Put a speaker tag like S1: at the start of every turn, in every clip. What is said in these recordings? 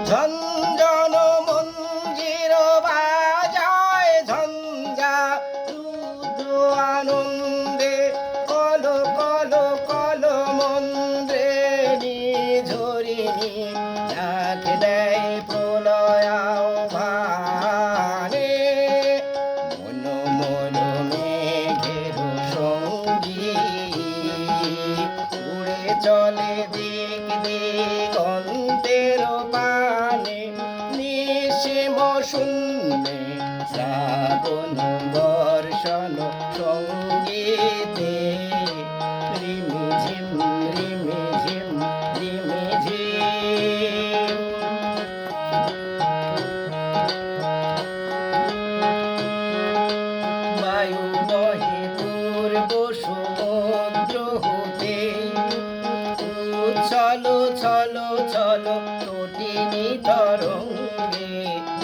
S1: ঝঞ্ঝন মঞ্জির বাজায় ঝঞ্ঝা রুদ্র আনন্দে call call call মন্দ্রে নিঝরিণী ডাক দেয় প্রলয় আহ্বানে মন মন মেঘের সঙ্গী উড়ে চলে দিক দিগন্তের পানে নিশিম শূন্যে শ্রাবণ বর্ষণ সঙ্গীতে রিমিঝিম রিমিঝিম রিমিঝিম বায়ু বহে পূর্ব সমুদ্র হতে চলো চলো চলো তটিনী তরঙ্গে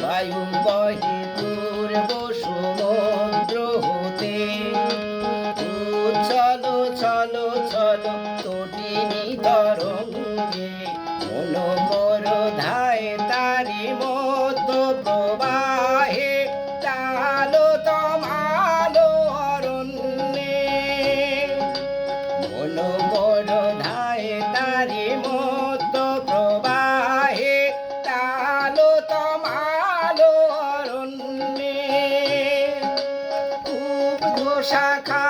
S1: বায়ু বহে পূর্ব সমুদ্র হতে চলো চলো চলো তটিনী তরঙ্গে মন মোর ধায় তারি মতো প্রবাহে চালো তমালো অরণ্যে মন মোর ধায় তারি মতো প্রবাহে চালো তমালো অরণ্যে উগ্ধ শাখা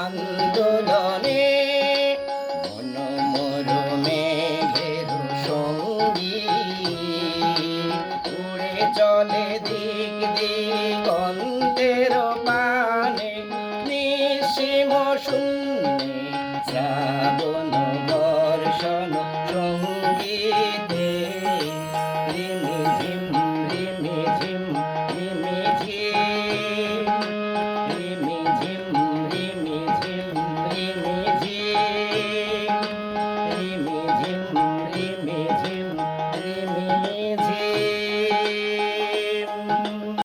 S1: আন্দোলনে মন মোর মেঘের সঙ্গী উড়ে চলে দিক দিগন্তের পানে নিশিম শূন্যে শ্রাবণ